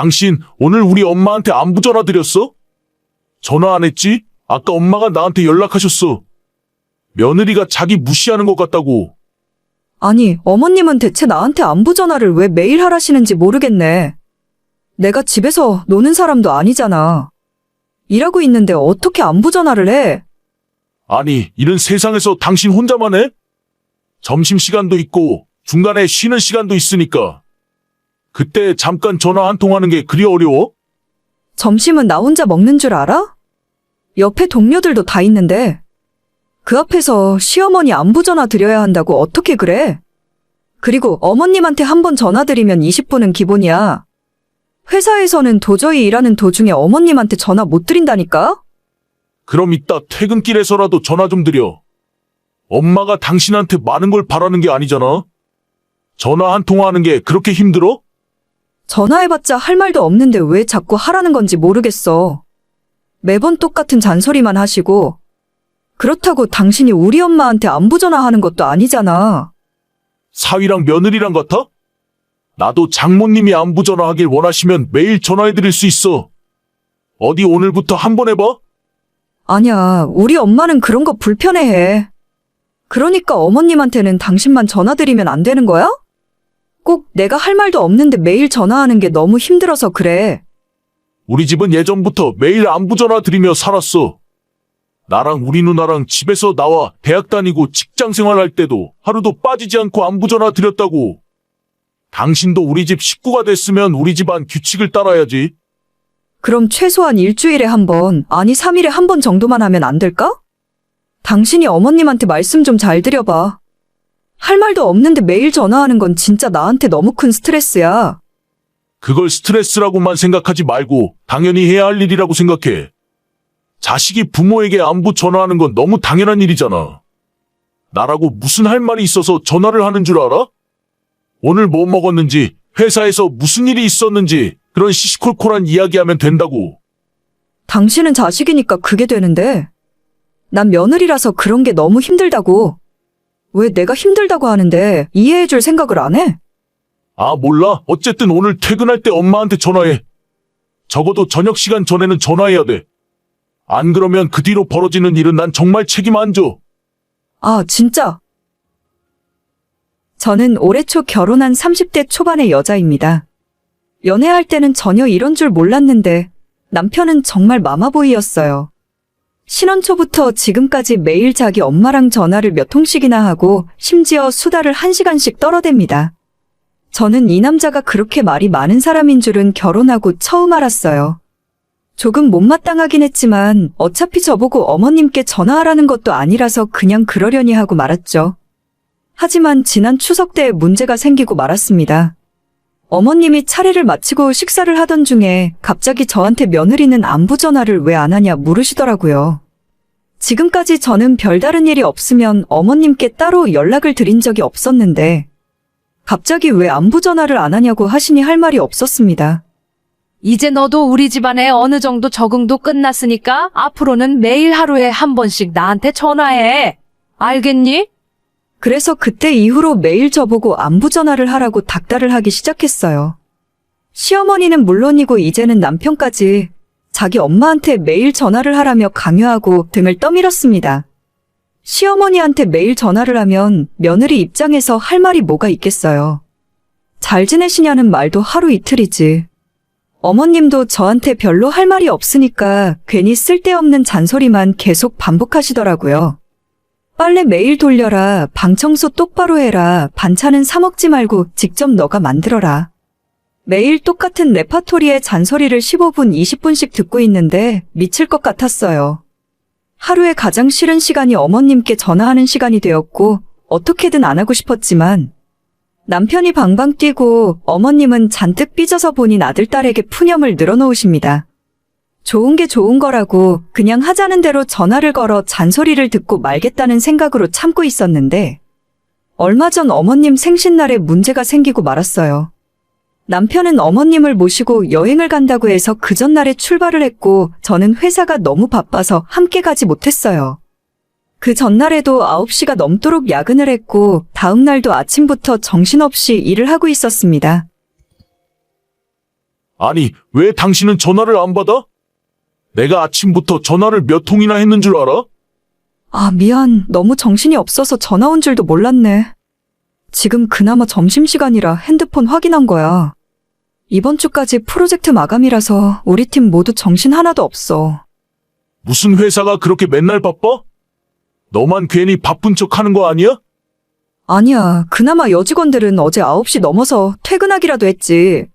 당신 오늘 우리 엄마한테 안부 전화 드렸어? 전화 안 했지? 아까 엄마가 나한테 연락하셨어. 며느리가 자기 무시하는 것 같다고. 아니, 어머님은 대체 나한테 안부 전화를 왜 매일 하라시는지 모르겠네. 내가 집에서 노는 사람도 아니잖아. 일하고 있는데 어떻게 안부 전화를 해? 아니, 이런 세상에서 당신 혼자만 해? 점심시간도 있고 중간에 쉬는 시간도 있으니까. 그때 잠깐 전화 한 통하는 게 그리 어려워? 점심은 나 혼자 먹는 줄 알아? 옆에 동료들도 다 있는데. 그 앞에서 시어머니 안부 전화 드려야 한다고 어떻게 그래? 그리고 어머님한테 한 번 전화 드리면 20분은 기본이야. 회사에서는 도저히 일하는 도중에 어머님한테 전화 못 드린다니까? 그럼 이따 퇴근길에서라도 전화 좀 드려. 엄마가 당신한테 많은 걸 바라는 게 아니잖아. 전화 한 통화하는 게 그렇게 힘들어? 전화해봤자 할 말도 없는데 왜 자꾸 하라는 건지 모르겠어. 매번 똑같은 잔소리만 하시고. 그렇다고 당신이 우리 엄마한테 안부 전화하는 것도 아니잖아. 사위랑 며느리랑 같아? 나도 장모님이 안부 전화하길 원하시면 매일 전화해드릴 수 있어. 어디 오늘부터 한번 해봐? 아니야, 우리 엄마는 그런 거 불편해해. 그러니까 어머님한테는 당신만 전화드리면 안 되는 거야? 꼭 내가 할 말도 없는데 매일 전화하는 게 너무 힘들어서 그래. 우리 집은 예전부터 매일 안부 전화 드리며 살았어. 나랑 우리 누나랑 집에서 나와 대학 다니고 직장 생활할 때도 하루도 빠지지 않고 안부 전화 드렸다고. 당신도 우리 집 식구가 됐으면 우리 집안 규칙을 따라야지. 그럼 최소한 일주일에 한 번, 아니 3일에 한 번 정도만 하면 안 될까? 당신이 어머님한테 말씀 좀 잘 드려봐. 할 말도 없는데 매일 전화하는 건 진짜 나한테 너무 큰 스트레스야. 그걸 스트레스라고만 생각하지 말고 당연히 해야 할 일이라고 생각해. 자식이 부모에게 안부 전화하는 건 너무 당연한 일이잖아. 나라고 무슨 할 말이 있어서 전화를 하는 줄 알아? 오늘 뭐 먹었는지, 회사에서 무슨 일이 있었는지 그런 시시콜콜한 이야기하면 된다고. 당신은 자식이니까 그게 되는데. 난 며느리라서 그런 게 너무 힘들다고. 왜 내가 힘들다고 하는데 이해해줄 생각을 안 해? 아, 몰라. 어쨌든 오늘 퇴근할 때 엄마한테 전화해. 적어도 저녁 시간 전에는 전화해야 돼. 안 그러면 그 뒤로 벌어지는 일은 난 정말 책임 안 져. 아, 진짜. 저는 올해 초 결혼한 30대 초반의 여자입니다. 연애할 때는 전혀 이런 줄 몰랐는데 남편은 정말 마마보이였어요. 신혼 초부터 지금까지 매일 자기 엄마랑 전화를 몇 통씩이나 하고 심지어 수다를 1시간씩 떨어댑니다. 저는 이 남자가 그렇게 말이 많은 사람인 줄은 결혼하고 처음 알았어요. 조금 못마땅하긴 했지만 어차피 저보고 어머님께 전화하라는 것도 아니라서 그냥 그러려니 하고 말았죠. 하지만 지난 추석 때 문제가 생기고 말았습니다. 어머님이 차례를 마치고 식사를 하던 중에 갑자기 저한테 며느리는 안부 전화를 왜 안 하냐 물으시더라고요. 지금까지 저는 별다른 일이 없으면 어머님께 따로 연락을 드린 적이 없었는데 갑자기 왜 안부 전화를 안 하냐고 하시니 할 말이 없었습니다. 이제 너도 우리 집안에 어느 정도 적응도 끝났으니까 앞으로는 매일 하루에 한 번씩 나한테 전화해. 알겠니? 그래서 그때 이후로 매일 저보고 안부 전화를 하라고 닥달을 하기 시작했어요. 시어머니는 물론이고 이제는 남편까지 자기 엄마한테 매일 전화를 하라며 강요하고 등을 떠밀었습니다. 시어머니한테 매일 전화를 하면 며느리 입장에서 할 말이 뭐가 있겠어요. 잘 지내시냐는 말도 하루 이틀이지. 어머님도 저한테 별로 할 말이 없으니까 괜히 쓸데없는 잔소리만 계속 반복하시더라고요. 빨래 매일 돌려라, 방 청소 똑바로 해라, 반찬은 사 먹지 말고 직접 너가 만들어라. 매일 똑같은 레파토리의 잔소리를 15분, 20분씩 듣고 있는데 미칠 것 같았어요. 하루에 가장 싫은 시간이 어머님께 전화하는 시간이 되었고 어떻게든 안 하고 싶었지만 남편이 방방 뛰고 어머님은 잔뜩 삐져서 보니 아들딸에게 푸념을 늘어놓으십니다. 좋은 게 좋은 거라고 그냥 하자는 대로 전화를 걸어 잔소리를 듣고 말겠다는 생각으로 참고 있었는데 얼마 전 어머님 생신날에 문제가 생기고 말았어요. 남편은 어머님을 모시고 여행을 간다고 해서 그 전날에 출발을 했고 저는 회사가 너무 바빠서 함께 가지 못했어요. 그 전날에도 9시가 넘도록 야근을 했고 다음 날도 아침부터 정신없이 일을 하고 있었습니다. 아니, 왜 당신은 전화를 안 받아? 내가 아침부터 전화를 몇 통이나 했는 줄 알아? 아, 미안. 너무 정신이 없어서 전화 온 줄도 몰랐네. 지금 그나마 점심시간이라 핸드폰 확인한 거야. 이번 주까지 프로젝트 마감이라서 우리 팀 모두 정신 하나도 없어. 무슨 회사가 그렇게 맨날 바빠? 너만 괜히 바쁜 척 하는 거 아니야? 아니야. 그나마 여직원들은 어제 9시 넘어서 퇴근하기라도 했지.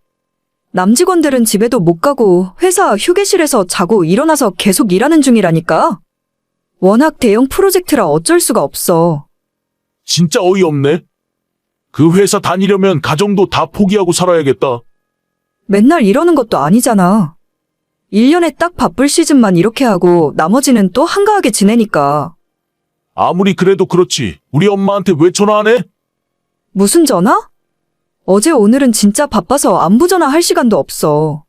남직원들은 집에도 못 가고 회사 휴게실에서 자고 일어나서 계속 일하는 중이라니까. 워낙 대형 프로젝트라 어쩔 수가 없어. 진짜 어이없네. 그 회사 다니려면 가정도 다 포기하고 살아야겠다. 맨날 이러는 것도 아니잖아. 1년에 딱 바쁠 시즌만 이렇게 하고 나머지는 또 한가하게 지내니까. 아무리 그래도 그렇지. 우리 엄마한테 왜 전화 안 해? 무슨 전화? 어제 오늘은 진짜 바빠서 안부 전화 할 시간도 없어.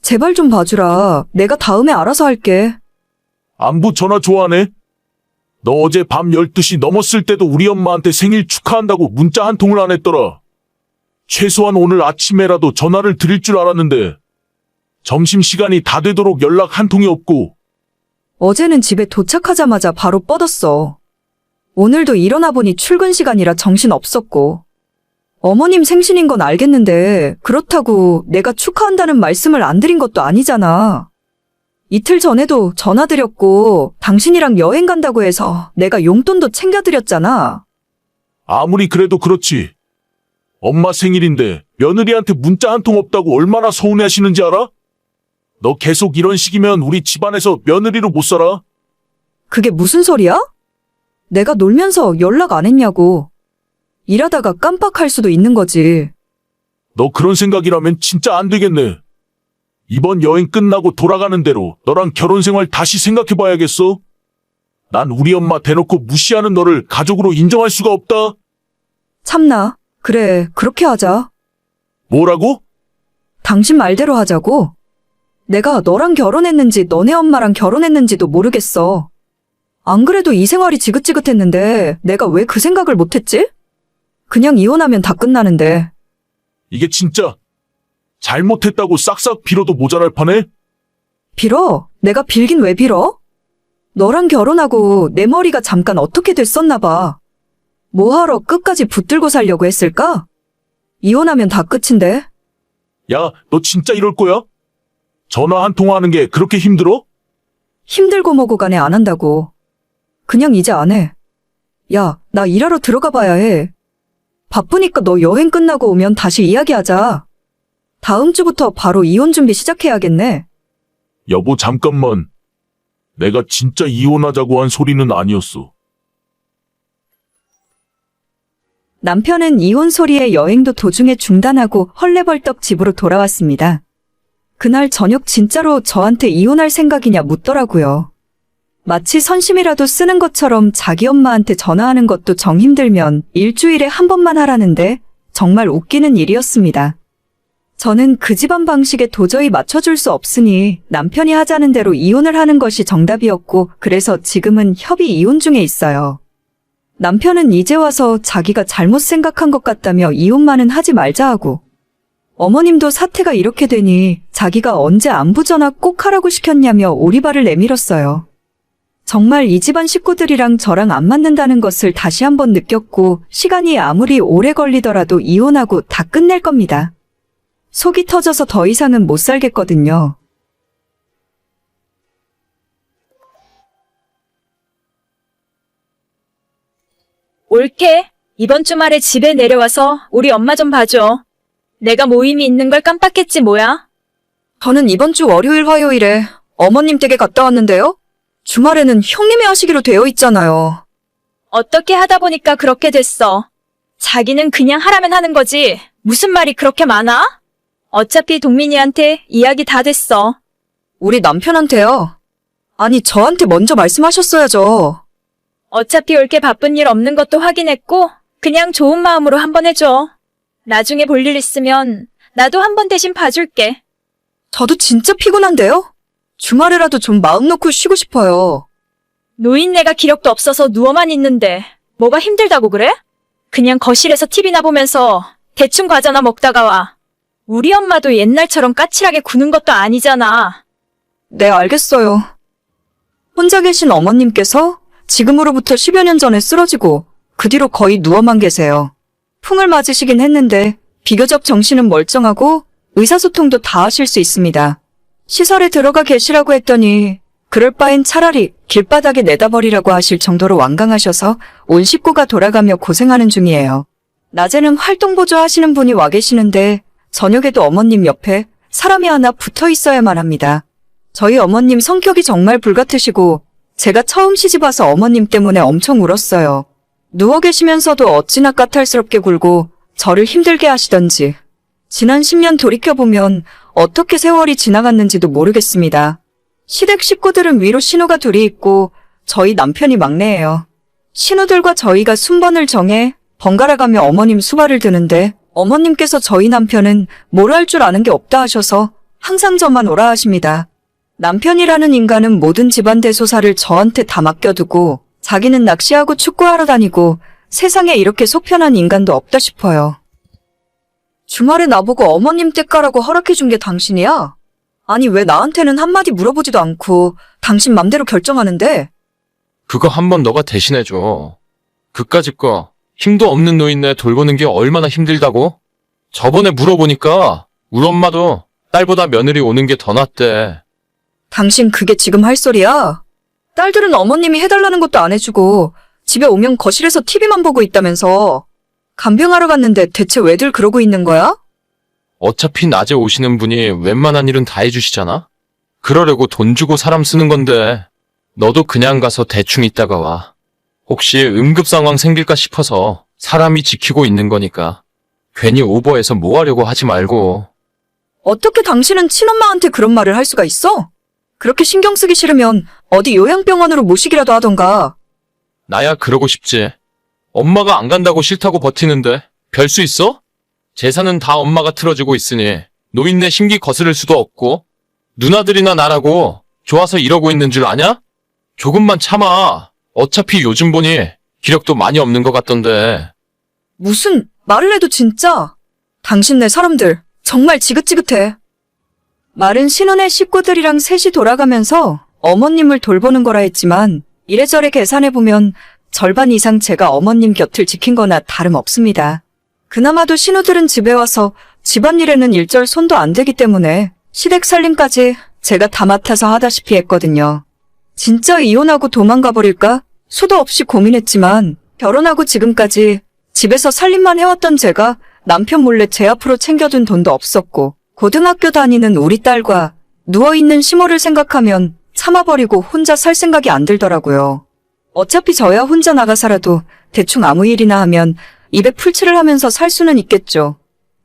제발 좀 봐주라. 내가 다음에 알아서 할게. 안부 전화 좋아하네. 너 어제 밤 12시 넘었을 때도 우리 엄마한테 생일 축하한다고 문자 한 통을 안 했더라. 최소한 오늘 아침에라도 전화를 드릴 줄 알았는데 점심시간이 다 되도록 연락 한 통이 없고. 어제는 집에 도착하자마자 바로 뻗었어. 오늘도 일어나 보니 출근 시간이라 정신 없었고. 어머님 생신인 건 알겠는데 그렇다고 내가 축하한다는 말씀을 안 드린 것도 아니잖아. 이틀 전에도 전화드렸고 당신이랑 여행 간다고 해서 내가 용돈도 챙겨드렸잖아. 아무리 그래도 그렇지. 엄마 생일인데 며느리한테 문자 한 통 없다고 얼마나 서운해하시는지 알아? 너 계속 이런 식이면 우리 집안에서 며느리로 못 살아. 그게 무슨 소리야? 내가 놀면서 연락 안 했냐고. 일하다가 깜빡할 수도 있는 거지. 너 그런 생각이라면 진짜 안 되겠네. 이번 여행 끝나고 돌아가는 대로 너랑 결혼 생활 다시 생각해봐야겠어. 난 우리 엄마 대놓고 무시하는 너를 가족으로 인정할 수가 없다. 참나. 그래, 그렇게 하자. 뭐라고? 당신 말대로 하자고. 내가 너랑 결혼했는지 너네 엄마랑 결혼했는지도 모르겠어. 안 그래도 이 생활이 지긋지긋했는데 내가 왜 그 생각을 못했지? 그냥 이혼하면 다 끝나는데. 이게 진짜 잘못했다고 싹싹 빌어도 모자랄 판에? 빌어? 내가 빌긴 왜 빌어? 너랑 결혼하고 내 머리가 잠깐 어떻게 됐었나 봐. 뭐하러 끝까지 붙들고 살려고 했을까? 이혼하면 다 끝인데. 야, 너 진짜 이럴 거야? 전화 한 통 하는 게 그렇게 힘들어? 힘들고 뭐고 간에 안 한다고. 그냥 이제 안 해. 야, 나 일하러 들어가 봐야 해. 바쁘니까 너 여행 끝나고 오면 다시 이야기하자. 다음 주부터 바로 이혼 준비 시작해야겠네. 여보, 잠깐만. 내가 진짜 이혼하자고 한 소리는 아니었어. 남편은 이혼 소리에 여행도 도중에 중단하고 헐레벌떡 집으로 돌아왔습니다. 그날 저녁 진짜로 저한테 이혼할 생각이냐 묻더라고요. 마치 선심이라도 쓰는 것처럼 자기 엄마한테 전화하는 것도 정 힘들면 일주일에 한 번만 하라는데 정말 웃기는 일이었습니다. 저는 그 집안 방식에 도저히 맞춰줄 수 없으니 남편이 하자는 대로 이혼을 하는 것이 정답이었고 그래서 지금은 협의 이혼 중에 있어요. 남편은 이제 와서 자기가 잘못 생각한 것 같다며 이혼만은 하지 말자 하고 어머님도 사태가 이렇게 되니 자기가 언제 안부 전화 꼭 하라고 시켰냐며 오리발을 내밀었어요. 정말 이 집안 식구들이랑 저랑 안 맞는다는 것을 다시 한번 느꼈고 시간이 아무리 오래 걸리더라도 이혼하고 다 끝낼 겁니다. 속이 터져서 더 이상은 못 살겠거든요. 올케. 이번 주말에 집에 내려와서 우리 엄마 좀 봐줘. 내가 모임이 있는 걸 깜빡했지 뭐야? 저는 이번 주 월요일 화요일에 어머님 댁에 갔다 왔는데요. 주말에는 형님이 하시기로 되어 있잖아요. 어떻게 하다 보니까 그렇게 됐어. 자기는 그냥 하라면 하는 거지. 무슨 말이 그렇게 많아? 어차피 동민이한테 이야기 다 됐어. 우리 남편한테요. 아니 저한테 먼저 말씀하셨어야죠. 어차피 올게 바쁜 일 없는 것도 확인했고 그냥 좋은 마음으로 한번 해줘. 나중에 볼 일 있으면 나도 한번 대신 봐줄게. 저도 진짜 피곤한데요. 주말에라도 좀 마음 놓고 쉬고 싶어요. 노인네가 기력도 없어서 누워만 있는데 뭐가 힘들다고 그래? 그냥 거실에서 TV나 보면서 대충 과자나 먹다가 와. 우리 엄마도 옛날처럼 까칠하게 구는 것도 아니잖아. 네, 알겠어요. 혼자 계신 어머님께서 지금으로부터 10여 년 전에 쓰러지고 그 뒤로 거의 누워만 계세요. 풍을 맞으시긴 했는데 비교적 정신은 멀쩡하고 의사소통도 다 하실 수 있습니다. 시설에 들어가 계시라고 했더니 그럴 바엔 차라리 길바닥에 내다버리라고 하실 정도로 완강하셔서 온 식구가 돌아가며 고생하는 중이에요. 낮에는 활동보조 하시는 분이 와 계시는데 저녁에도 어머님 옆에 사람이 하나 붙어 있어야만 합니다. 저희 어머님 성격이 정말 불같으시고 제가 처음 시집와서 어머님 때문에 엄청 울었어요. 누워 계시면서도 어찌나 까탈스럽게 굴고 저를 힘들게 하시던지. 지난 10년 돌이켜보면 어떻게 세월이 지나갔는지도 모르겠습니다. 시댁 식구들은 위로 신우가 둘이 있고 저희 남편이 막내예요. 신우들과 저희가 순번을 정해 번갈아가며 어머님 수발을 드는데 어머님께서 저희 남편은 뭘 할 줄 아는 게 없다 하셔서 항상 저만 오라 하십니다. 남편이라는 인간은 모든 집안 대소사를 저한테 다 맡겨두고 자기는 낚시하고 축구하러 다니고 세상에 이렇게 속편한 인간도 없다 싶어요. 주말에 나보고 어머님 떼까라고 허락해준 게 당신이야? 아니 왜 나한테는 한마디 물어보지도 않고 당신 맘대로 결정하는데? 그거 한번 너가 대신해줘. 그까짓 거 힘도 없는 노인네 돌보는 게 얼마나 힘들다고? 저번에 물어보니까 우리 엄마도 딸보다 며느리 오는 게 더 낫대. 당신 그게 지금 할 소리야? 딸들은 어머님이 해달라는 것도 안 해주고 집에 오면 거실에서 TV만 보고 있다면서. 간병하러 갔는데 대체 왜들 그러고 있는 거야? 어차피 낮에 오시는 분이 웬만한 일은 다 해주시잖아? 그러려고 돈 주고 사람 쓰는 건데 너도 그냥 가서 대충 있다가 와. 혹시 응급 상황 생길까 싶어서 사람이 지키고 있는 거니까 괜히 오버해서 뭐 하려고 하지 말고. 어떻게 당신은 친엄마한테 그런 말을 할 수가 있어? 그렇게 신경 쓰기 싫으면 어디 요양병원으로 모시기라도 하던가. 나야 그러고 싶지. 엄마가 안 간다고 싫다고 버티는데 별 수 있어? 재산은 다 엄마가 틀어주고 있으니 노인네 심기 거스를 수도 없고 누나들이나 나라고 좋아서 이러고 있는 줄 아냐? 조금만 참아. 어차피 요즘 보니 기력도 많이 없는 것 같던데. 무슨 말을 해도 진짜. 당신네 사람들 정말 지긋지긋해. 말은 신혼의 식구들이랑 셋이 돌아가면서 어머님을 돌보는 거라 했지만 이래저래 계산해보면 절반 이상 제가 어머님 곁을 지킨 거나 다름없습니다. 그나마도 신우들은 집에 와서 집안일에는 일절 손도 안 대기 때문에 시댁 살림까지 제가 다 맡아서 하다시피 했거든요. 진짜 이혼하고 도망가 버릴까? 수도 없이 고민했지만 결혼하고 지금까지 집에서 살림만 해왔던 제가 남편 몰래 제 앞으로 챙겨둔 돈도 없었고 고등학교 다니는 우리 딸과 누워있는 시모를 생각하면 참아버리고 혼자 살 생각이 안 들더라고요. 어차피 저야 혼자 나가 살아도 대충 아무 일이나 하면 입에 풀칠을 하면서 살 수는 있겠죠.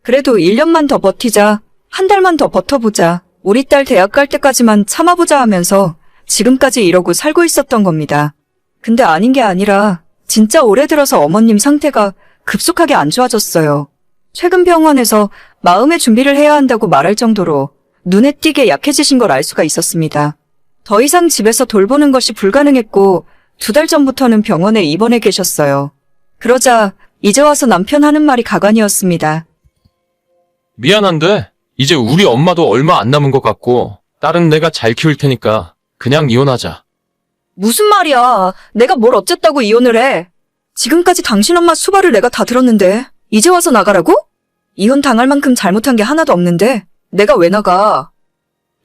그래도 1년만 더 버티자, 한 달만 더 버텨보자, 우리 딸 대학 갈 때까지만 참아보자 하면서 지금까지 이러고 살고 있었던 겁니다. 근데 아닌 게 아니라 진짜 올해 들어서 어머님 상태가 급속하게 안 좋아졌어요. 최근 병원에서 마음의 준비를 해야 한다고 말할 정도로 눈에 띄게 약해지신 걸 알 수가 있었습니다. 더 이상 집에서 돌보는 것이 불가능했고 2달 전부터는 병원에 입원해 계셨어요. 그러자 이제 와서 남편 하는 말이 가관이었습니다. 미안한데 이제 우리 엄마도 얼마 안 남은 것 같고 딸은 내가 잘 키울 테니까 그냥 이혼하자. 무슨 말이야. 내가 뭘 어쨌다고 이혼을 해. 지금까지 당신 엄마 수발을 내가 다 들었는데 이제 와서 나가라고? 이혼 당할 만큼 잘못한 게 하나도 없는데 내가 왜 나가?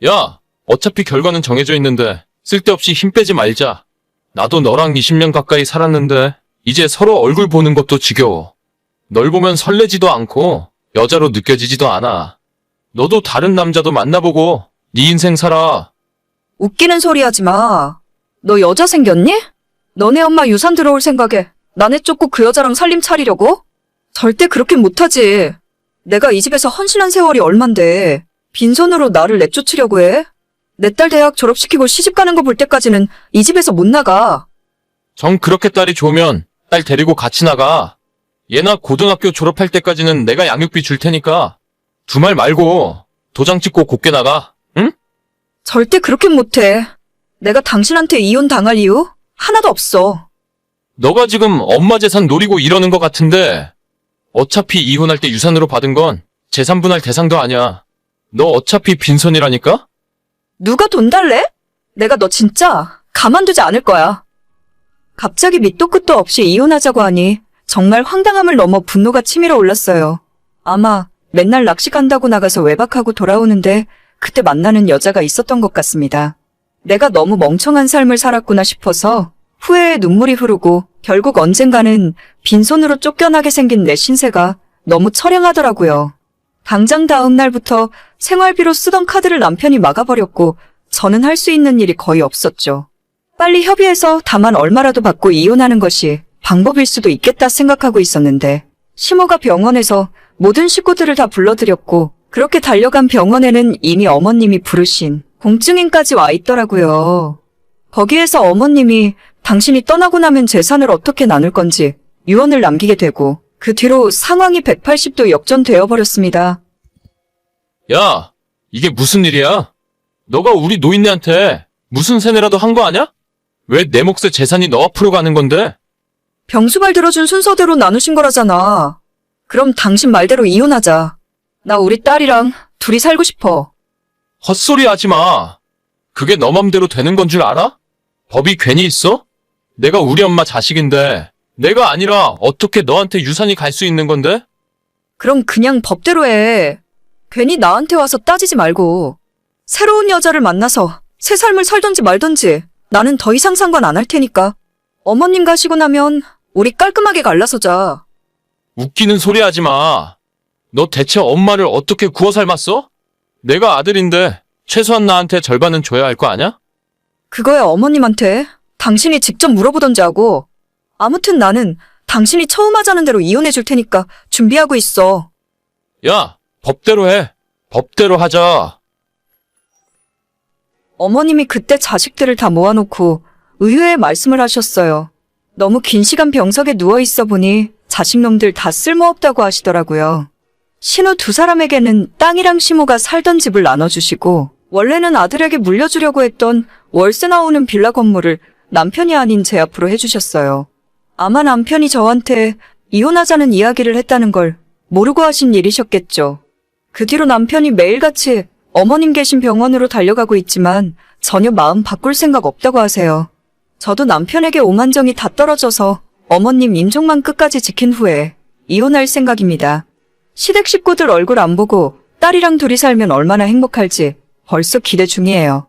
야, 어차피 결과는 정해져 있는데 쓸데없이 힘 빼지 말자. 나도 너랑 20년 가까이 살았는데 이제 서로 얼굴 보는 것도 지겨워. 널 보면 설레지도 않고 여자로 느껴지지도 않아. 너도 다른 남자도 만나보고 네 인생 살아. 웃기는 소리 하지 마. 너 여자 생겼니? 너네 엄마 유산 들어올 생각에 나네 쫓고 그 여자랑 살림 차리려고? 절대 그렇게 못하지. 내가 이 집에서 헌신한 세월이 얼만데 빈손으로 나를 내쫓으려고 해? 내 딸 대학 졸업시키고 시집 가는 거 볼 때까지는 이 집에서 못 나가. 정 그렇게 딸이 좋으면 딸 데리고 같이 나가. 얘나 고등학교 졸업할 때까지는 내가 양육비 줄 테니까 두 말 말고 도장 찍고 곱게 나가. 응? 절대 그렇게 못해. 내가 당신한테 이혼 당할 이유 하나도 없어. 너가 지금 엄마 재산 노리고 이러는 것 같은데 어차피 이혼할 때 유산으로 받은 건 재산 분할 대상도 아니야. 너 어차피 빈손이라니까? 누가 돈 달래? 내가 너 진짜 가만두지 않을 거야. 갑자기 밑도 끝도 없이 이혼하자고 하니 정말 황당함을 넘어 분노가 치밀어 올랐어요. 아마 맨날 낚시 간다고 나가서 외박하고 돌아오는데 그때 만나는 여자가 있었던 것 같습니다. 내가 너무 멍청한 삶을 살았구나 싶어서 후회에 눈물이 흐르고 결국 언젠가는 빈손으로 쫓겨나게 생긴 내 신세가 너무 처량하더라고요. 당장 다음 날부터 생활비로 쓰던 카드를 남편이 막아버렸고 저는 할 수 있는 일이 거의 없었죠. 빨리 협의해서 다만 얼마라도 받고 이혼하는 것이 방법일 수도 있겠다 생각하고 있었는데 시모가 병원에서 모든 식구들을 다 불러들였고 그렇게 달려간 병원에는 이미 어머님이 부르신 공증인까지 와 있더라고요. 거기에서 어머님이 당신이 떠나고 나면 재산을 어떻게 나눌 건지 유언을 남기게 되고 그 뒤로 상황이 180도 역전되어 버렸습니다. 야, 이게 무슨 일이야? 너가 우리 노인네한테 무슨 세뇌라도 한 거 아냐? 왜 내 몫의 재산이 너 앞으로 가는 건데? 병수발 들어준 순서대로 나누신 거라잖아. 그럼 당신 말대로 이혼하자. 나 우리 딸이랑 둘이 살고 싶어. 헛소리 하지 마. 그게 너 맘대로 되는 건 줄 알아? 법이 괜히 있어? 내가 우리 엄마 자식인데 내가 아니라 어떻게 너한테 유산이 갈 수 있는 건데? 그럼 그냥 법대로 해. 괜히 나한테 와서 따지지 말고. 새로운 여자를 만나서 새 삶을 살던지 말던지 나는 더 이상 상관 안 할 테니까. 어머님 가시고 나면 우리 깔끔하게 갈라서자. 웃기는 소리 하지 마. 너 대체 엄마를 어떻게 구워 삶았어? 내가 아들인데 최소한 나한테 절반은 줘야 할 거 아냐? 그거야 어머님한테 당신이 직접 물어보던지 하고. 아무튼 나는 당신이 처음 하자는 대로 이혼해 줄 테니까 준비하고 있어. 야, 법대로 해. 법대로 하자. 어머님이 그때 자식들을 다 모아놓고 의외의 말씀을 하셨어요. 너무 긴 시간 병석에 누워있어 보니 자식놈들 다 쓸모없다고 하시더라고요. 신우 두 사람에게는 땅이랑 시모가 살던 집을 나눠주시고 원래는 아들에게 물려주려고 했던 월세 나오는 빌라 건물을 남편이 아닌 제 앞으로 해주셨어요. 아마 남편이 저한테 이혼하자는 이야기를 했다는 걸 모르고 하신 일이셨겠죠. 그 뒤로 남편이 매일같이 어머님 계신 병원으로 달려가고 있지만 전혀 마음 바꿀 생각 없다고 하세요. 저도 남편에게 오만정이 다 떨어져서 어머님 임종만 끝까지 지킨 후에 이혼할 생각입니다. 시댁 식구들 얼굴 안 보고 딸이랑 둘이 살면 얼마나 행복할지 벌써 기대 중이에요.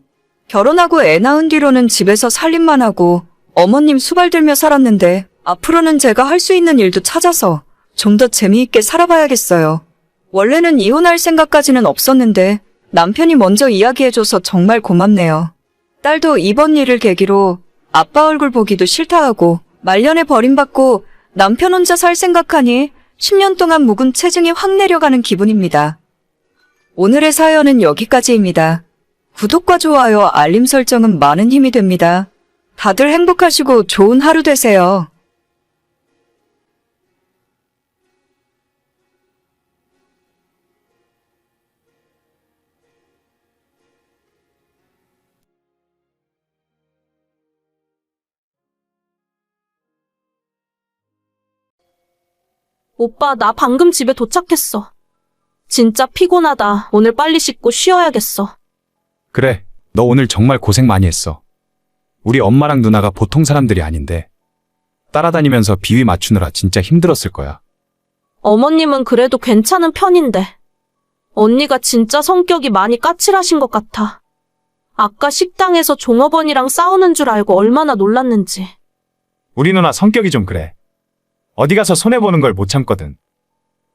결혼하고 애 낳은 뒤로는 집에서 살림만 하고 어머님 수발 들며 살았는데 앞으로는 제가 할 수 있는 일도 찾아서 좀 더 재미있게 살아봐야겠어요. 원래는 이혼할 생각까지는 없었는데 남편이 먼저 이야기해줘서 정말 고맙네요. 딸도 이번 일을 계기로 아빠 얼굴 보기도 싫다 하고 말년에 버림받고 남편 혼자 살 생각하니 10년 동안 묵은 체증이 확 내려가는 기분입니다. 오늘의 사연은 여기까지입니다. 구독과 좋아요, 알림 설정은 많은 힘이 됩니다. 다들 행복하시고 좋은 하루 되세요. 오빠, 나 방금 집에 도착했어. 진짜 피곤하다. 오늘 빨리 씻고 쉬어야겠어. 그래, 너 오늘 정말 고생 많이 했어. 우리 엄마랑 누나가 보통 사람들이 아닌데 따라다니면서 비위 맞추느라 진짜 힘들었을 거야. 어머님은 그래도 괜찮은 편인데 언니가 진짜 성격이 많이 까칠하신 것 같아. 아까 식당에서 종업원이랑 싸우는 줄 알고 얼마나 놀랐는지. 우리 누나 성격이 좀 그래. 어디 가서 손해보는 걸 못 참거든.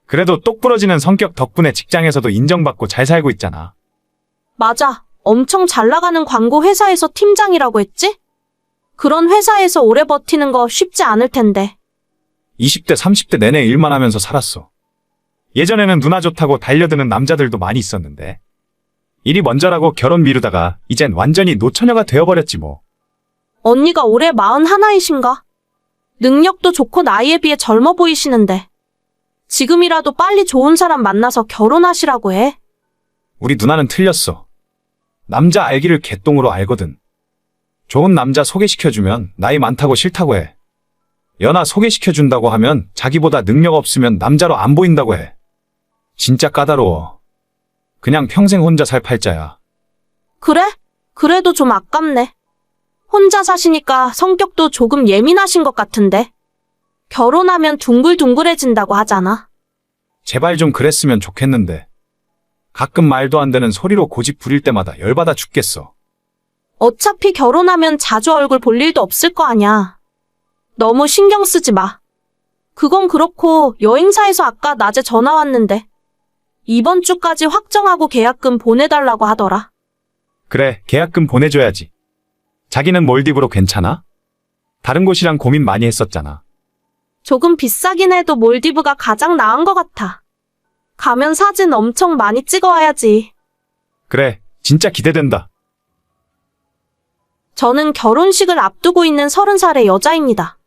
그래도 똑부러지는 성격 덕분에 직장에서도 인정받고 잘 살고 있잖아. 맞아. 엄청 잘 나가는 광고 회사에서 팀장이라고 했지? 그런 회사에서 오래 버티는 거 쉽지 않을 텐데. 20대, 30대 내내 일만 하면서 살았어. 예전에는 누나 좋다고 달려드는 남자들도 많이 있었는데 일이 먼저라고 결혼 미루다가 이젠 완전히 노처녀가 되어버렸지 뭐. 언니가 올해 41이신가? 능력도 좋고 나이에 비해 젊어 보이시는데 지금이라도 빨리 좋은 사람 만나서 결혼하시라고 해. 우리 누나는 틀렸어. 남자 알기를 개똥으로 알거든. 좋은 남자 소개시켜주면 나이 많다고 싫다고 해. 연하 소개시켜준다고 하면 자기보다 능력 없으면 남자로 안 보인다고 해. 진짜 까다로워. 그냥 평생 혼자 살 팔자야. 그래? 그래도 좀 아깝네. 혼자 사시니까 성격도 조금 예민하신 것 같은데. 결혼하면 둥글둥글해진다고 하잖아. 제발 좀 그랬으면 좋겠는데. 가끔 말도 안 되는 소리로 고집 부릴 때마다 열받아 죽겠어. 어차피 결혼하면 자주 얼굴 볼 일도 없을 거 아냐. 너무 신경 쓰지 마. 그건 그렇고 여행사에서 아까 낮에 전화 왔는데 이번 주까지 확정하고 계약금 보내달라고 하더라. 그래, 계약금 보내줘야지. 자기는 몰디브로 괜찮아? 다른 곳이랑 고민 많이 했었잖아. 조금 비싸긴 해도 몰디브가 가장 나은 것 같아. 가면 사진 엄청 많이 찍어와야지. 그래, 진짜 기대된다. 저는 결혼식을 앞두고 있는 30살의 여자입니다.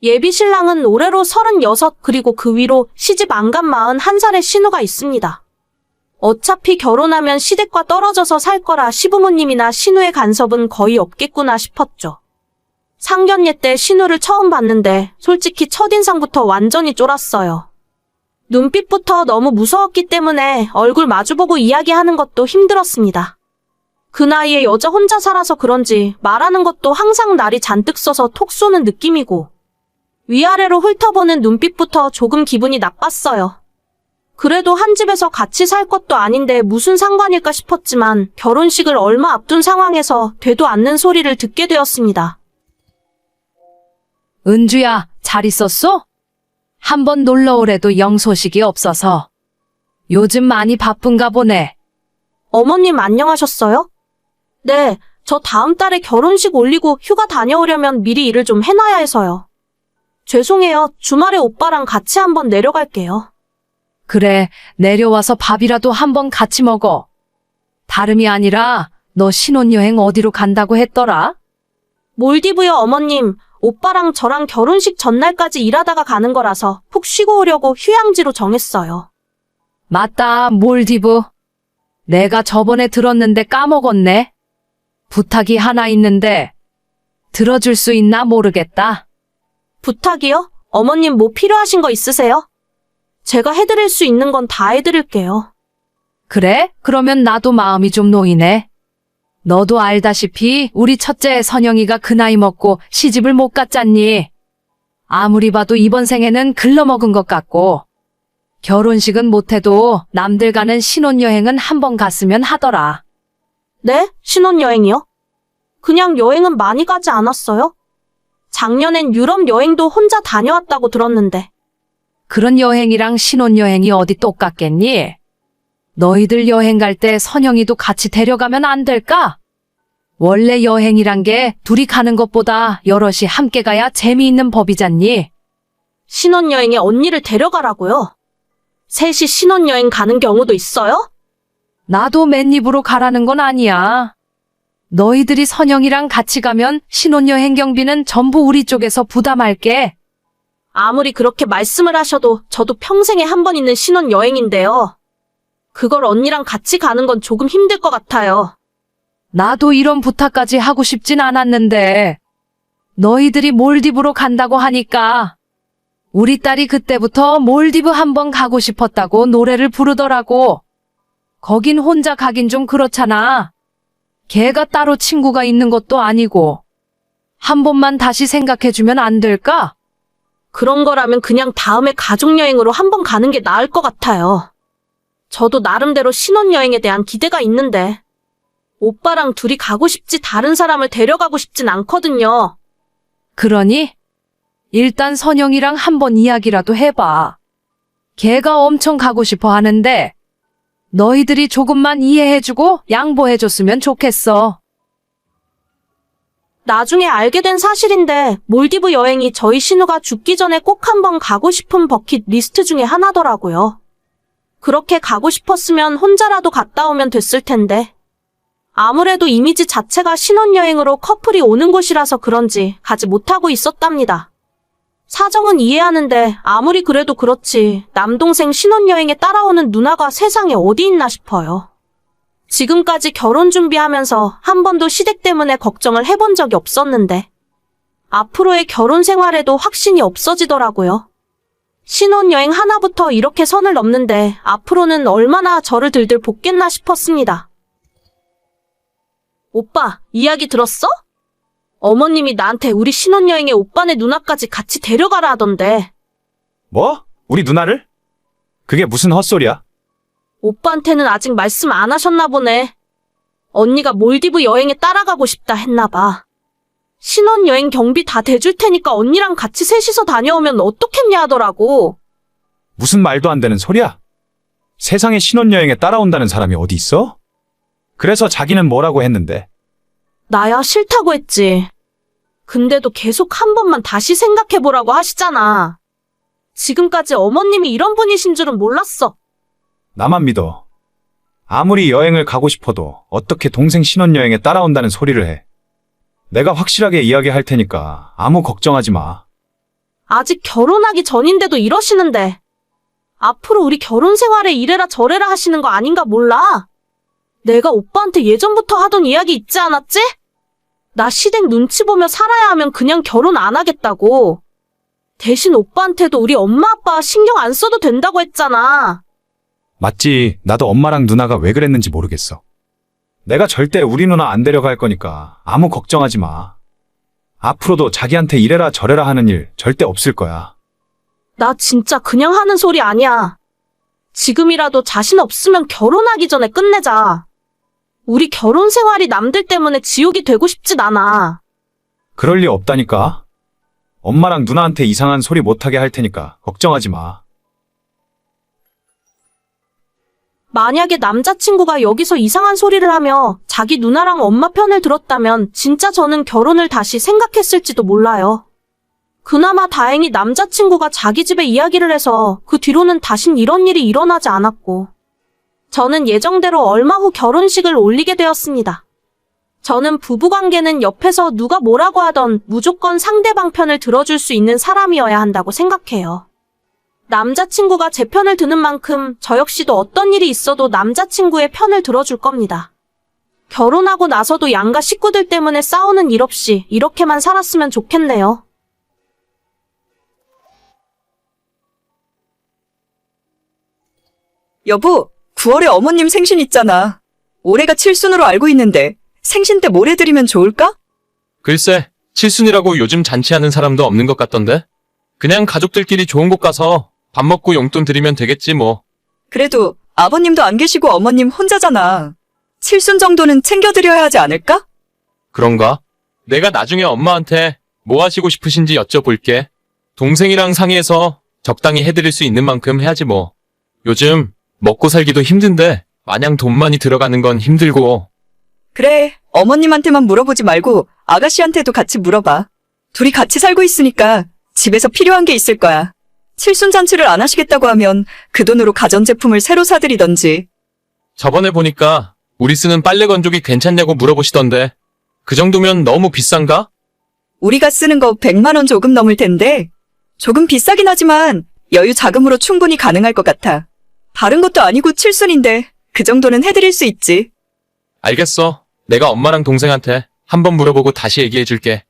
예비 신랑은 올해로 36 그리고 그 위로 시집 안 간 41살의 신우가 있습니다. 어차피 결혼하면 시댁과 떨어져서 살 거라 시부모님이나 신우의 간섭은 거의 없겠구나 싶었죠. 상견례 때 신우를 처음 봤는데 솔직히 첫인상부터 완전히 쫄았어요. 눈빛부터 너무 무서웠기 때문에 얼굴 마주보고 이야기하는 것도 힘들었습니다. 그 나이에 여자 혼자 살아서 그런지 말하는 것도 항상 날이 잔뜩 써서 톡 쏘는 느낌이고 위아래로 훑어보는 눈빛부터 조금 기분이 나빴어요. 그래도 한 집에서 같이 살 것도 아닌데 무슨 상관일까 싶었지만 결혼식을 얼마 앞둔 상황에서 되도 않는 소리를 듣게 되었습니다. 은주야, 잘 있었어? 한번 놀러 오래도 영 소식이 없어서. 요즘 많이 바쁜가 보네. 어머님 안녕하셨어요? 네, 저 다음 달에 결혼식 올리고 휴가 다녀오려면 미리 일을 좀 해놔야 해서요. 죄송해요. 주말에 오빠랑 같이 한번 내려갈게요. 그래, 내려와서 밥이라도 한번 같이 먹어. 다름이 아니라 너 신혼여행 어디로 간다고 했더라? 몰디브요, 어머님. 오빠랑 저랑 결혼식 전날까지 일하다가 가는 거라서 푹 쉬고 오려고 휴양지로 정했어요. 맞다, 몰디브. 내가 저번에 들었는데 까먹었네. 부탁이 하나 있는데 들어줄 수 있나 모르겠다. 부탁이요? 어머님 뭐 필요하신 거 있으세요? 제가 해드릴 수 있는 건 다 해드릴게요. 그래? 그러면 나도 마음이 좀 놓이네. 너도 알다시피 우리 첫째 선영이가 그 나이 먹고 시집을 못 갔잖니. 아무리 봐도 이번 생에는 글러먹은 것 같고 결혼식은 못해도 남들 가는 신혼여행은 한번 갔으면 하더라. 네? 신혼여행이요? 그냥 여행은 많이 가지 않았어요? 작년엔 유럽 여행도 혼자 다녀왔다고 들었는데. 그런 여행이랑 신혼여행이 어디 똑같겠니? 너희들 여행 갈 때 선영이도 같이 데려가면 안 될까? 원래 여행이란 게 둘이 가는 것보다 여럿이 함께 가야 재미있는 법이잖니. 신혼여행에 언니를 데려가라고요? 셋이 신혼여행 가는 경우도 있어요? 나도 맨입으로 가라는 건 아니야. 너희들이 선영이랑 같이 가면 신혼여행 경비는 전부 우리 쪽에서 부담할게. 아무리 그렇게 말씀을 하셔도 저도 평생에 한 번 있는 신혼여행인데요. 그걸 언니랑 같이 가는 건 조금 힘들 것 같아요. 나도 이런 부탁까지 하고 싶진 않았는데 너희들이 몰디브로 간다고 하니까 우리 딸이 그때부터 몰디브 한번 가고 싶었다고 노래를 부르더라고. 거긴 혼자 가긴 좀 그렇잖아. 걔가 따로 친구가 있는 것도 아니고. 한 번만 다시 생각해주면 안 될까? 그런 거라면 그냥 다음에 가족여행으로 한번 가는 게 나을 것 같아요. 저도 나름대로 신혼여행에 대한 기대가 있는데 오빠랑 둘이 가고 싶지 다른 사람을 데려가고 싶진 않거든요. 그러니? 일단 선영이랑 한번 이야기라도 해봐. 걔가 엄청 가고 싶어 하는데 너희들이 조금만 이해해주고 양보해줬으면 좋겠어. 나중에 알게 된 사실인데 몰디브 여행이 저희 신우가 죽기 전에 꼭 한번 가고 싶은 버킷 리스트 중에 하나더라고요. 그렇게 가고 싶었으면 혼자라도 갔다 오면 됐을 텐데. 아무래도 이미지 자체가 신혼여행으로 커플이 오는 곳이라서 그런지 가지 못하고 있었답니다. 사정은 이해하는데 아무리 그래도 그렇지 남동생 신혼여행에 따라오는 누나가 세상에 어디 있나 싶어요. 지금까지 결혼 준비하면서 한 번도 시댁 때문에 걱정을 해본 적이 없었는데 앞으로의 결혼 생활에도 확신이 없어지더라고요. 신혼여행 하나부터 이렇게 선을 넘는데 앞으로는 얼마나 저를 들들 볶겠나 싶었습니다. 오빠, 이야기 들었어? 어머님이 나한테 우리 신혼여행에 오빠네 누나까지 같이 데려가라 하던데. 뭐? 우리 누나를? 그게 무슨 헛소리야? 오빠한테는 아직 말씀 안 하셨나 보네. 언니가 몰디브 여행에 따라가고 싶다 했나 봐. 신혼여행 경비 다 대줄 테니까 언니랑 같이 셋이서 다녀오면 어떻겠냐 하더라고. 무슨 말도 안 되는 소리야? 세상에 신혼여행에 따라온다는 사람이 어디 있어? 그래서 자기는 뭐라고 했는데? 나야 싫다고 했지. 근데도 계속 한 번만 다시 생각해보라고 하시잖아. 지금까지 어머님이 이런 분이신 줄은 몰랐어. 나만 믿어. 아무리 여행을 가고 싶어도 어떻게 동생 신혼여행에 따라온다는 소리를 해. 내가 확실하게 이야기할 테니까 아무 걱정하지 마. 아직 결혼하기 전인데도 이러시는데. 앞으로 우리 결혼 생활에 이래라 저래라 하시는 거 아닌가 몰라. 내가 오빠한테 예전부터 하던 이야기 있지 않았지? 나 시댁 눈치 보며 살아야 하면 그냥 결혼 안 하겠다고. 대신 오빠한테도 우리 엄마 아빠 신경 안 써도 된다고 했잖아. 맞지. 나도 엄마랑 누나가 왜 그랬는지 모르겠어. 내가 절대 우리 누나 안 데려갈 거니까 아무 걱정하지 마. 앞으로도 자기한테 이래라 저래라 하는 일 절대 없을 거야. 나 진짜 그냥 하는 소리 아니야. 지금이라도 자신 없으면 결혼하기 전에 끝내자. 우리 결혼 생활이 남들 때문에 지옥이 되고 싶진 않아. 그럴 리 없다니까. 엄마랑 누나한테 이상한 소리 못하게 할 테니까 걱정하지 마. 만약에 남자친구가 여기서 이상한 소리를 하며 자기 누나랑 엄마 편을 들었다면 진짜 저는 결혼을 다시 생각했을지도 몰라요. 그나마 다행히 남자친구가 자기 집에 이야기를 해서 그 뒤로는 다신 이런 일이 일어나지 않았고, 저는 예정대로 얼마 후 결혼식을 올리게 되었습니다. 저는 부부관계는 옆에서 누가 뭐라고 하던 무조건 상대방 편을 들어줄 수 있는 사람이어야 한다고 생각해요. 남자친구가 제 편을 드는 만큼 저 역시도 어떤 일이 있어도 남자친구의 편을 들어줄 겁니다. 결혼하고 나서도 양가 식구들 때문에 싸우는 일 없이 이렇게만 살았으면 좋겠네요. 여보, 9월에 어머님 생신 있잖아. 올해가 칠순으로 알고 있는데 생신 때 뭘 해드리면 좋을까? 글쎄, 칠순이라고 요즘 잔치하는 사람도 없는 것 같던데? 그냥 가족들끼리 좋은 곳 가서 밥 먹고 용돈 드리면 되겠지 뭐. 그래도 아버님도 안 계시고 어머님 혼자잖아. 칠순 정도는 챙겨드려야 하지 않을까? 그런가? 내가 나중에 엄마한테 뭐 하시고 싶으신지 여쭤볼게. 동생이랑 상의해서 적당히 해드릴 수 있는 만큼 해야지 뭐. 요즘 먹고 살기도 힘든데 마냥 돈 많이 들어가는 건 힘들고. 그래, 어머님한테만 물어보지 말고 아가씨한테도 같이 물어봐. 둘이 같이 살고 있으니까 집에서 필요한 게 있을 거야. 칠순 잔치를 안 하시겠다고 하면 그 돈으로 가전제품을 새로 사드리던지. 저번에 보니까 우리 쓰는 빨래 건조기 괜찮냐고 물어보시던데 그 정도면 너무 비싼가? 우리가 쓰는 거 100만 원 조금 넘을 텐데 조금 비싸긴 하지만 여유 자금으로 충분히 가능할 것 같아. 다른 것도 아니고 칠순인데 그 정도는 해드릴 수 있지. 알겠어. 내가 엄마랑 동생한테 한번 물어보고 다시 얘기해줄게.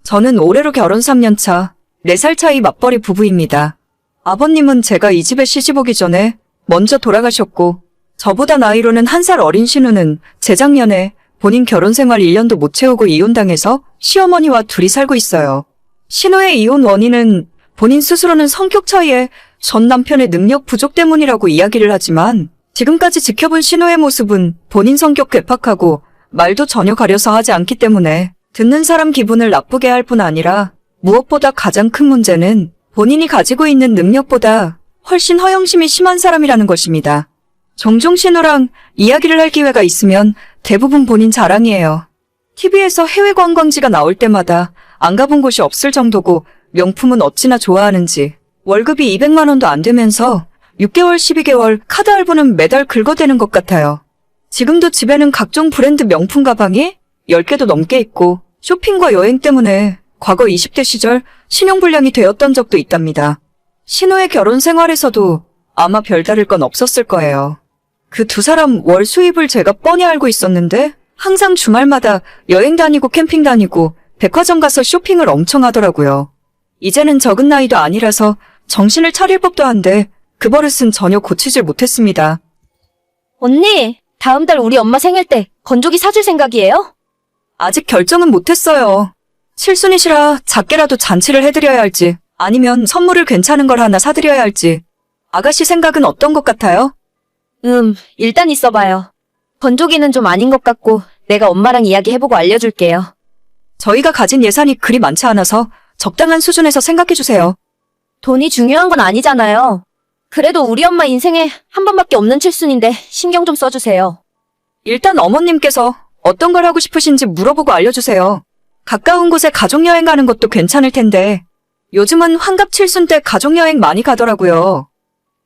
저는 올해로 결혼 3년 차, 4살 차이 맞벌이 부부입니다. 아버님은 제가 이 집에 시집 오기 전에 먼저 돌아가셨고, 저보다 나이로는 1살 어린 신우는 재작년에 본인 결혼 생활 1년도 못 채우고 이혼당해서 시어머니와 둘이 살고 있어요. 신우의 이혼 원인은 본인 스스로는 성격 차이에 전 남편의 능력 부족 때문이라고 이야기를 하지만, 지금까지 지켜본 신우의 모습은 본인 성격 괴팍하고 말도 전혀 가려서 하지 않기 때문에 듣는 사람 기분을 나쁘게 할 뿐 아니라 무엇보다 가장 큰 문제는 본인이 가지고 있는 능력보다 훨씬 허영심이 심한 사람이라는 것입니다. 종종 신우랑 이야기를 할 기회가 있으면 대부분 본인 자랑이에요. TV에서 해외 관광지가 나올 때마다 안 가본 곳이 없을 정도고 명품은 어찌나 좋아하는지 월급이 200만 원도 안 되면서 6개월, 12개월 카드 할부는 매달 긁어대는 것 같아요. 지금도 집에는 각종 브랜드 명품 가방이 10개도 넘게 있고 쇼핑과 여행 때문에 과거 20대 시절 신용불량이 되었던 적도 있답니다. 신우의 결혼 생활에서도 아마 별다를 건 없었을 거예요. 그 두 사람 월 수입을 제가 뻔히 알고 있었는데 항상 주말마다 여행 다니고 캠핑 다니고 백화점 가서 쇼핑을 엄청 하더라고요. 이제는 적은 나이도 아니라서 정신을 차릴 법도 한데 그 버릇은 전혀 고치질 못했습니다. 언니, 다음 달 우리 엄마 생일 때 건조기 사줄 생각이에요? 아직 결정은 못했어요. 칠순이시라 작게라도 잔치를 해드려야 할지 아니면 선물을 괜찮은 걸 하나 사드려야 할지. 아가씨 생각은 어떤 것 같아요? 일단 있어봐요. 건조기는 좀 아닌 것 같고 내가 엄마랑 이야기해보고 알려줄게요. 저희가 가진 예산이 그리 많지 않아서 적당한 수준에서 생각해주세요. 돈이 중요한 건 아니잖아요. 그래도 우리 엄마 인생에 한 번밖에 없는 칠순인데 신경 좀 써주세요. 일단 어머님께서 어떤 걸 하고 싶으신지 물어보고 알려주세요. 가까운 곳에 가족여행 가는 것도 괜찮을 텐데 요즘은 환갑 칠순 때 가족여행 많이 가더라고요.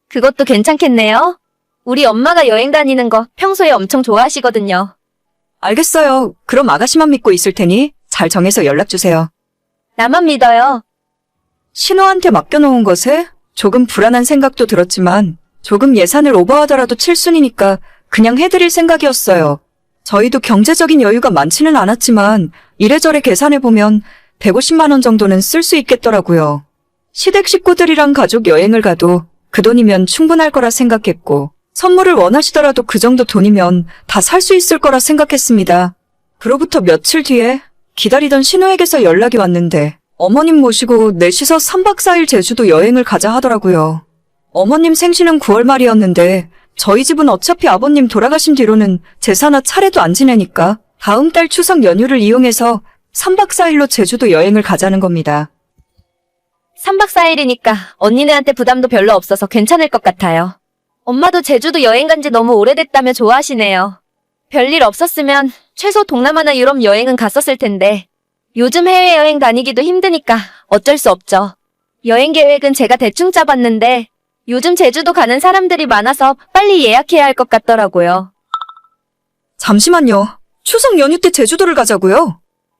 그것도 괜찮겠네요. 우리 엄마가 여행 다니는 거 평소에 엄청 좋아하시거든요. 알겠어요. 그럼 아가씨만 믿고 있을 테니 잘 정해서 연락주세요. 나만 믿어요. 신호한테 맡겨놓은 것에 조금 불안한 생각도 들었지만 조금 예산을 오버하더라도 칠순이니까 그냥 해드릴 생각이었어요. 저희도 경제적인 여유가 많지는 않았지만 이래저래 계산해보면 150만 원 정도는 쓸 수 있겠더라고요. 시댁 식구들이랑 가족 여행을 가도 그 돈이면 충분할 거라 생각했고 선물을 원하시더라도 그 정도 돈이면 다 살 수 있을 거라 생각했습니다. 그로부터 며칠 뒤에 기다리던 신우에게서 연락이 왔는데 어머님 모시고 넷이서 3박 4일 제주도 여행을 가자 하더라고요. 어머님 생신은 9월 말이었는데 저희 집은 어차피 아버님 돌아가신 뒤로는 제사나 차례도 안 지내니까 다음 달 추석 연휴를 이용해서 3박 4일로 제주도 여행을 가자는 겁니다. 3박 4일이니까 언니네한테 부담도 별로 없어서 괜찮을 것 같아요. 엄마도 제주도 여행 간 지 너무 오래됐다며 좋아하시네요. 별일 없었으면 최소 동남아나 유럽 여행은 갔었을 텐데 요즘 해외여행 다니기도 힘드니까 어쩔 수 없죠. 여행 계획은 제가 대충 짜봤는데 요즘 제주도 가는 사람들이 많아서 빨리 예약해야 할 것 같더라고요. 잠시만요. 추석 연휴 때 제주도를 가자고요?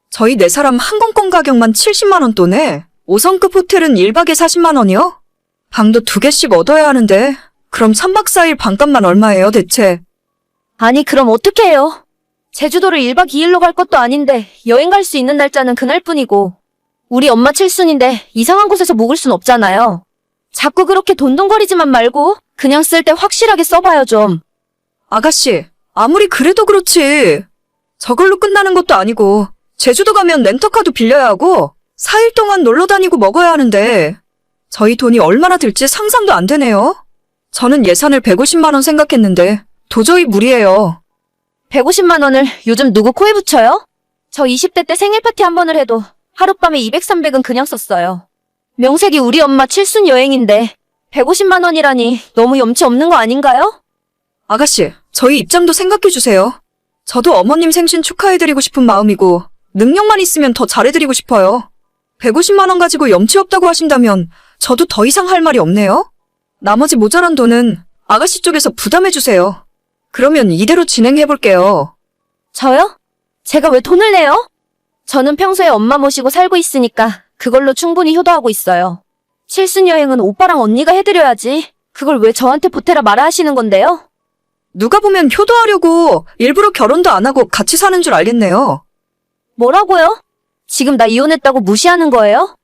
저희 4사람 항공권 가격만 70만 원 돈에 5성급 호텔은 1박에 40만 원이요? 방도 2개씩 얻어야 하는데 그럼 3박 4일 반값만 얼마예요 대체? 아니 그럼 어떻게 해요? 제주도를 1박 2일로 갈 것도 아닌데 여행 갈 수 있는 날짜는 그날뿐이고 우리 엄마 칠순인데 이상한 곳에서 묵을 순 없잖아요. 자꾸 그렇게 돈돈거리지만 말고 그냥 쓸 때 확실하게 써봐요 좀. 아가씨, 아무리 그래도 그렇지. 저걸로 끝나는 것도 아니고 제주도 가면 렌터카도 빌려야 하고 4일 동안 놀러 다니고 먹어야 하는데 저희 돈이 얼마나 들지 상상도 안 되네요. 저는 예산을 150만 원 생각했는데 도저히 무리예요. 150만 원을 요즘 누구 코에 붙여요? 저 20대 때 생일 파티 한 번을 해도 하룻밤에 200, 300은 그냥 썼어요. 명색이 우리 엄마 칠순 여행인데 150만 원이라니 너무 염치 없는 거 아닌가요? 아가씨, 저희 입장도 생각해주세요. 저도 어머님 생신 축하해드리고 싶은 마음이고 능력만 있으면 더 잘해드리고 싶어요. 150만 원 가지고 염치 없다고 하신다면 저도 더 이상 할 말이 없네요. 나머지 모자란 돈은 아가씨 쪽에서 부담해주세요. 그러면 이대로 진행해볼게요. 저요? 제가 왜 돈을 내요? 저는 평소에 엄마 모시고 살고 있으니까 그걸로 충분히 효도하고 있어요. 칠순 여행은 오빠랑 언니가 해드려야지. 그걸 왜 저한테 보태라 말아 하시는 건데요? 누가 보면 효도하려고 일부러 결혼도 안 하고 같이 사는 줄 알겠네요. 뭐라고요? 지금 나 이혼했다고 무시하는 거예요?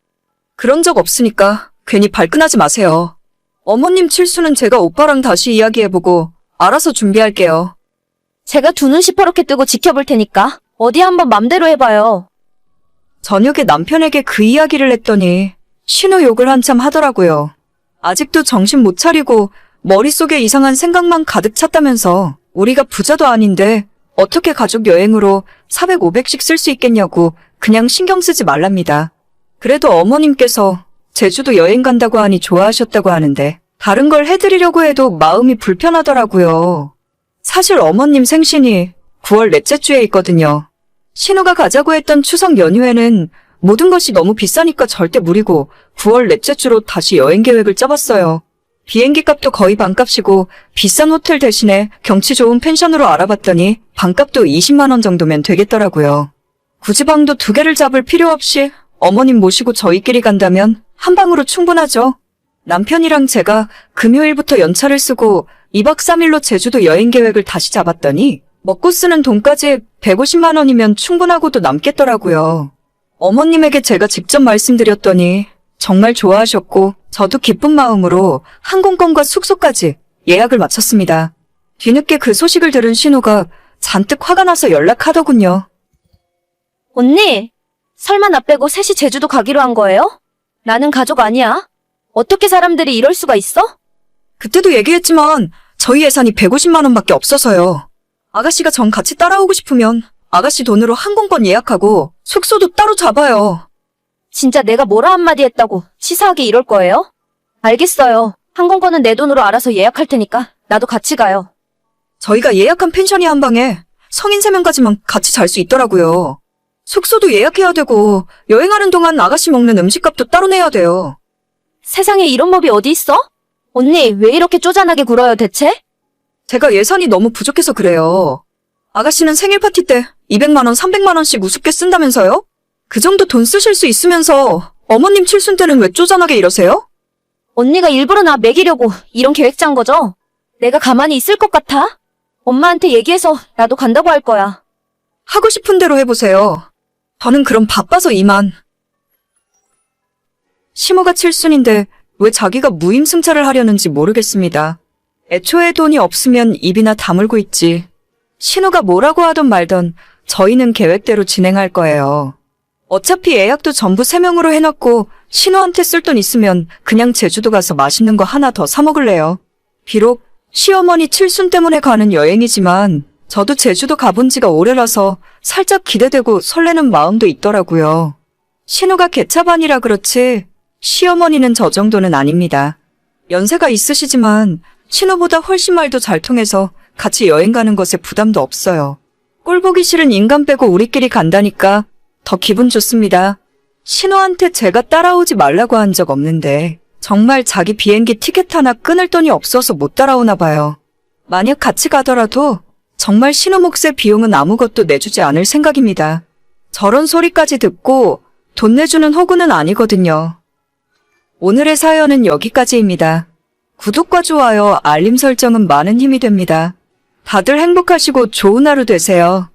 그런 적 없으니까 괜히 발끈하지 마세요. 어머님 칠수는 제가 오빠랑 다시 이야기해보고 알아서 준비할게요. 제가 두 눈 시퍼렇게 뜨고 지켜볼 테니까 어디 한번 맘대로 해봐요. 저녁에 남편에게 그 이야기를 했더니 신우 욕을 한참 하더라고요. 아직도 정신 못 차리고 머릿속에 이상한 생각만 가득 찼다면서 우리가 부자도 아닌데 어떻게 가족 여행으로 400, 500씩 쓸 수 있겠냐고 그냥 신경 쓰지 말랍니다. 그래도 어머님께서 제주도 여행 간다고 하니 좋아하셨다고 하는데 다른 걸 해드리려고 해도 마음이 불편하더라고요. 사실 어머님 생신이 9월 넷째 주에 있거든요. 신우가 가자고 했던 추석 연휴에는 모든 것이 너무 비싸니까 절대 무리고 9월 넷째 주로 다시 여행 계획을 짜봤어요. 비행기 값도 거의 반값이고 비싼 호텔 대신에 경치 좋은 펜션으로 알아봤더니 반값도 20만 원 정도면 되겠더라고요. 굳이 방도 2개를 잡을 필요 없이 어머님 모시고 저희끼리 간다면 한 방으로 충분하죠. 남편이랑 제가 금요일부터 연차를 쓰고 2박 3일로 제주도 여행 계획을 다시 잡았더니 먹고 쓰는 돈까지 150만 원이면 충분하고도 남겠더라고요. 어머님에게 제가 직접 말씀드렸더니 정말 좋아하셨고 저도 기쁜 마음으로 항공권과 숙소까지 예약을 마쳤습니다. 뒤늦게 그 소식을 들은 신우가 잔뜩 화가 나서 연락하더군요. 언니, 설마 나 빼고 셋이 제주도 가기로 한 거예요? 나는 가족 아니야. 어떻게 사람들이 이럴 수가 있어? 그때도 얘기했지만 저희 예산이 150만 원밖에 없어서요. 아가씨가 전 같이 따라오고 싶으면 아가씨 돈으로 항공권 예약하고 숙소도 따로 잡아요. 진짜 내가 뭐라 한마디 했다고 치사하게 이럴 거예요? 알겠어요. 항공권은 내 돈으로 알아서 예약할 테니까 나도 같이 가요. 저희가 예약한 펜션이 한 방에 성인 3명까지만 같이 잘 수 있더라고요. 숙소도 예약해야 되고 여행하는 동안 아가씨 먹는 음식값도 따로 내야 돼요. 세상에 이런 법이 어디 있어? 언니, 왜 이렇게 쪼잔하게 굴어요, 대체? 제가 예산이 너무 부족해서 그래요. 아가씨는 생일 파티 때 200만 원, 300만 원씩 우습게 쓴다면서요? 그 정도 돈 쓰실 수 있으면서 어머님 칠순 때는 왜 쪼잔하게 이러세요? 언니가 일부러 나 먹이려고 이런 계획 짠 거죠? 내가 가만히 있을 것 같아? 엄마한테 얘기해서 나도 간다고 할 거야. 하고 싶은 대로 해보세요. 저는 그럼 바빠서 이만. 시모가 칠순인데 왜 자기가 무임승차를 하려는지 모르겠습니다. 애초에 돈이 없으면 입이나 다물고 있지. 신우가 뭐라고 하던 말던 저희는 계획대로 진행할 거예요. 어차피 예약도 전부 3명으로 해놨고 신우한테 쓸 돈 있으면 그냥 제주도 가서 맛있는 거 하나 더 사 먹을래요. 비록 시어머니 칠순 때문에 가는 여행이지만 저도 제주도 가본 지가 오래라서 살짝 기대되고 설레는 마음도 있더라고요. 신우가 개차반이라 그렇지 시어머니는 저 정도는 아닙니다. 연세가 있으시지만 신우보다 훨씬 말도 잘 통해서 같이 여행 가는 것에 부담도 없어요. 꼴 보기 싫은 인간 빼고 우리끼리 간다니까 더 기분 좋습니다. 신우한테 제가 따라오지 말라고 한 적 없는데 정말 자기 비행기 티켓 하나 끊을 돈이 없어서 못 따라오나 봐요. 만약 같이 가더라도 정말 신우 몫의 비용은 아무것도 내주지 않을 생각입니다. 저런 소리까지 듣고 돈 내주는 호구는 아니거든요. 오늘의 사연은 여기까지입니다. 구독과 좋아요, 알림 설정은 많은 힘이 됩니다. 다들 행복하시고 좋은 하루 되세요.